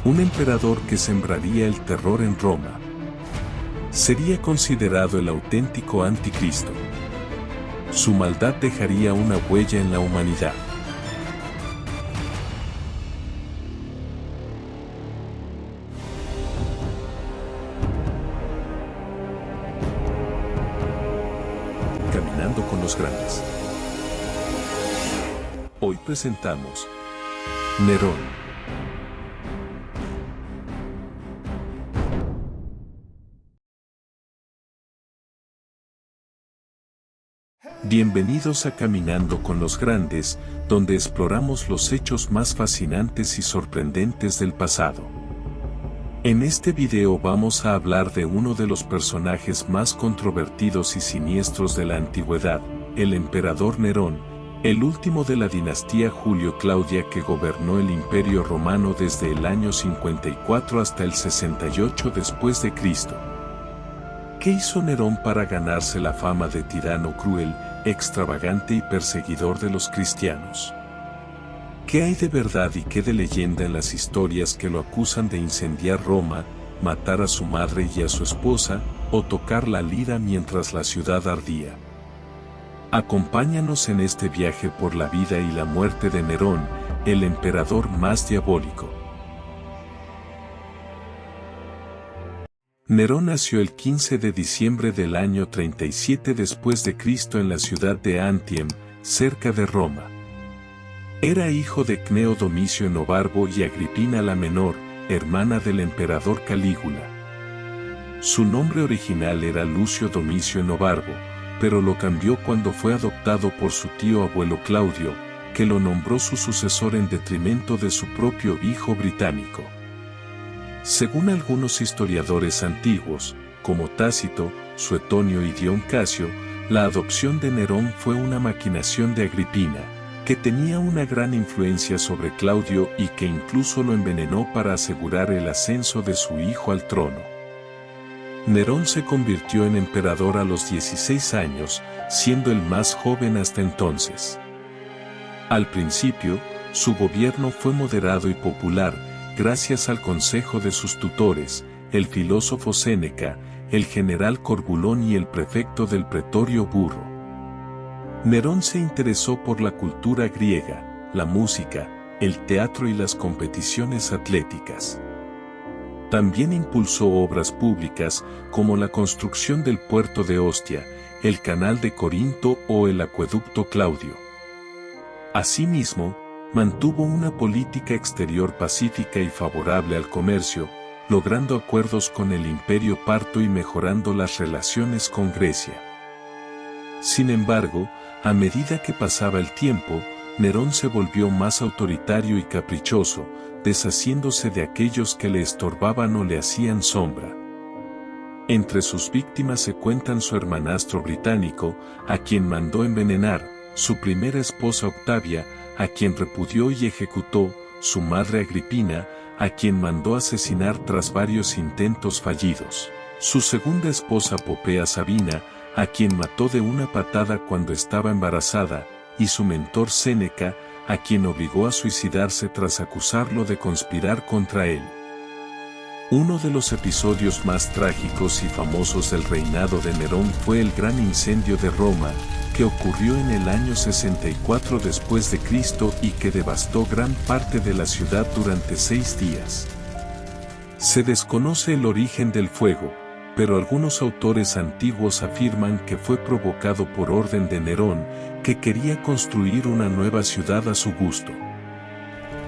Un emperador que sembraría el terror en Roma. Sería considerado el auténtico anticristo. Su maldad dejaría una huella en la humanidad. Caminando con los grandes. Hoy presentamos Nerón. Bienvenidos a Caminando con los Grandes, donde exploramos los hechos más fascinantes y sorprendentes del pasado. En este video vamos a hablar de uno de los personajes más controvertidos y siniestros de la antigüedad, el emperador Nerón, el último de la dinastía Julio-Claudia que gobernó el Imperio Romano desde el año 54 hasta el 68 después de Cristo. ¿Qué hizo Nerón para ganarse la fama de tirano cruel, extravagante y perseguidor de los cristianos? ¿Qué hay de verdad y qué de leyenda en las historias que lo acusan de incendiar Roma, matar a su madre y a su esposa, o tocar la lira mientras la ciudad ardía? Acompáñanos en este viaje por la vida y la muerte de Nerón, el emperador más diabólico. Nerón nació el 15 de diciembre del año 37 después de Cristo en la ciudad de Antiem, cerca de Roma. Era hijo de Cneo Domicio Enobarbo y Agripina la Menor, hermana del emperador Calígula. Su nombre original era Lucio Domicio Enobarbo, pero lo cambió cuando fue adoptado por su tío abuelo Claudio, que lo nombró su sucesor en detrimento de su propio hijo británico. Según algunos historiadores antiguos, como Tácito, Suetonio y Dion Casio, la adopción de Nerón fue una maquinación de Agripina, que tenía una gran influencia sobre Claudio y que incluso lo envenenó para asegurar el ascenso de su hijo al trono. Nerón se convirtió en emperador a los 16 años, siendo el más joven hasta entonces. Al principio, su gobierno fue moderado y popular, gracias al consejo de sus tutores, el filósofo Séneca, el general Corbulón y el prefecto del pretorio Burro. Nerón se interesó por la cultura griega, la música, el teatro y las competiciones atléticas. También impulsó obras públicas como la construcción del puerto de Ostia, el canal de Corinto o el acueducto Claudio. Asimismo, mantuvo una política exterior pacífica y favorable al comercio, logrando acuerdos con el Imperio Parto y mejorando las relaciones con Grecia. Sin embargo, a medida que pasaba el tiempo, Nerón se volvió más autoritario y caprichoso, deshaciéndose de aquellos que le estorbaban o le hacían sombra. Entre sus víctimas se cuentan su hermanastro británico, a quien mandó envenenar, su primera esposa Octavia, a quien repudió y ejecutó, su madre Agripina, a quien mandó asesinar tras varios intentos fallidos, su segunda esposa Popea Sabina, a quien mató de una patada cuando estaba embarazada, y su mentor Séneca, a quien obligó a suicidarse tras acusarlo de conspirar contra él. Uno de los episodios más trágicos y famosos del reinado de Nerón fue el gran incendio de Roma, que ocurrió en el año 64 después de Cristo y que devastó gran parte de la ciudad durante 6 días. Se desconoce el origen del fuego, pero algunos autores antiguos afirman que fue provocado por orden de Nerón, que quería construir una nueva ciudad a su gusto.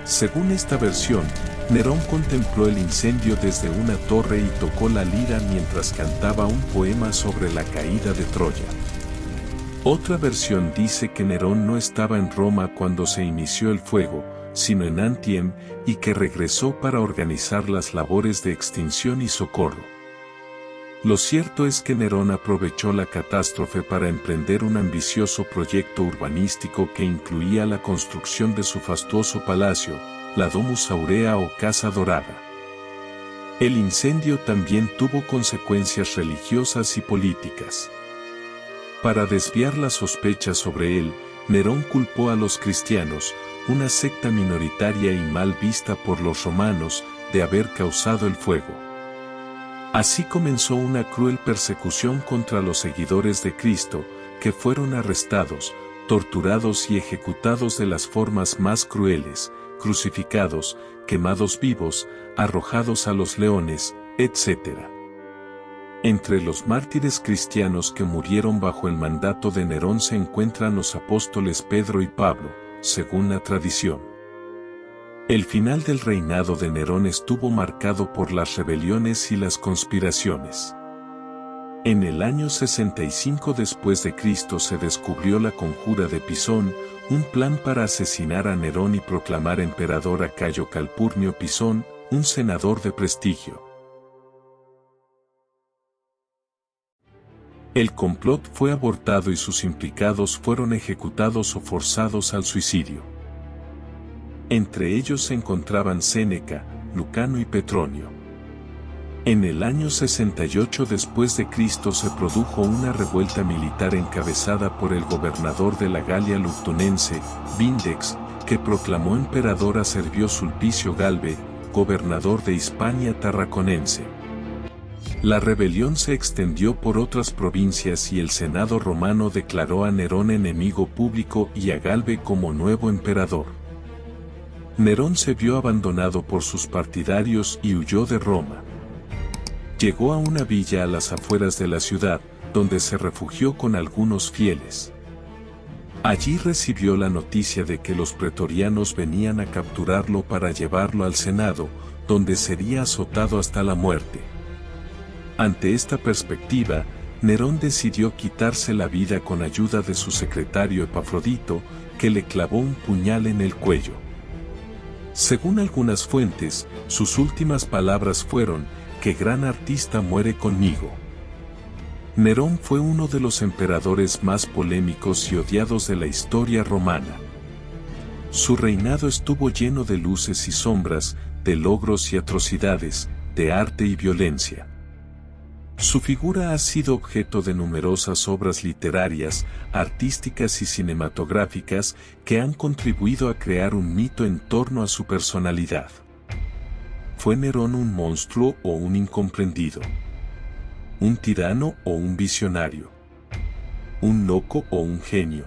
Según esta versión, Nerón contempló el incendio desde una torre y tocó la lira mientras cantaba un poema sobre la caída de Troya. Otra versión dice que Nerón no estaba en Roma cuando se inició el fuego, sino en Antiem, y que regresó para organizar las labores de extinción y socorro. Lo cierto es que Nerón aprovechó la catástrofe para emprender un ambicioso proyecto urbanístico que incluía la construcción de su fastuoso palacio, la Domus Aurea o Casa Dorada. El incendio también tuvo consecuencias religiosas y políticas. Para desviar las sospechas sobre él, Nerón culpó a los cristianos, una secta minoritaria y mal vista por los romanos, de haber causado el fuego. Así comenzó una cruel persecución contra los seguidores de Cristo, que fueron arrestados, torturados y ejecutados de las formas más crueles, crucificados, quemados vivos, arrojados a los leones, etc. Entre los mártires cristianos que murieron bajo el mandato de Nerón se encuentran los apóstoles Pedro y Pablo, según la tradición. El final del reinado de Nerón estuvo marcado por las rebeliones y las conspiraciones. En el año 65 después de Cristo se descubrió la conjura de Pisón, un plan para asesinar a Nerón y proclamar emperador a Cayo Calpurnio Pisón, un senador de prestigio. El complot fue abortado y sus implicados fueron ejecutados o forzados al suicidio. Entre ellos se encontraban Séneca, Lucano y Petronio. En el año 68 después de Cristo se produjo una revuelta militar encabezada por el gobernador de la Galia Lugdunense, Vindex, que proclamó emperador a Servio Sulpicio Galbe, gobernador de Hispania Tarraconense. La rebelión se extendió por otras provincias y el Senado romano declaró a Nerón enemigo público y a Galbe como nuevo emperador. Nerón se vio abandonado por sus partidarios y huyó de Roma. Llegó a una villa a las afueras de la ciudad, donde se refugió con algunos fieles. Allí recibió la noticia de que los pretorianos venían a capturarlo para llevarlo al Senado, donde sería azotado hasta la muerte. Ante esta perspectiva, Nerón decidió quitarse la vida con ayuda de su secretario Epafrodito, que le clavó un puñal en el cuello. Según algunas fuentes, sus últimas palabras fueron: «¡Qué gran artista muere conmigo!». Nerón fue uno de los emperadores más polémicos y odiados de la historia romana. Su reinado estuvo lleno de luces y sombras, de logros y atrocidades, de arte y violencia. Su figura ha sido objeto de numerosas obras literarias, artísticas y cinematográficas que han contribuido a crear un mito en torno a su personalidad. ¿Fue Nerón un monstruo o un incomprendido? ¿Un tirano o un visionario? ¿Un loco o un genio?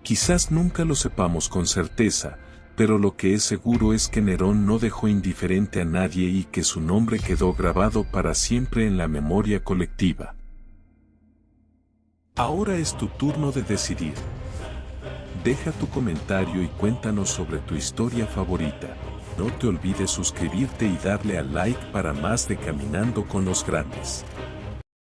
Quizás nunca lo sepamos con certeza, pero lo que es seguro es que Nerón no dejó indiferente a nadie y que su nombre quedó grabado para siempre en la memoria colectiva. Ahora es tu turno de decidir. Deja tu comentario y cuéntanos sobre tu historia favorita. No te olvides suscribirte y darle al like para más de Caminando con los Grandes.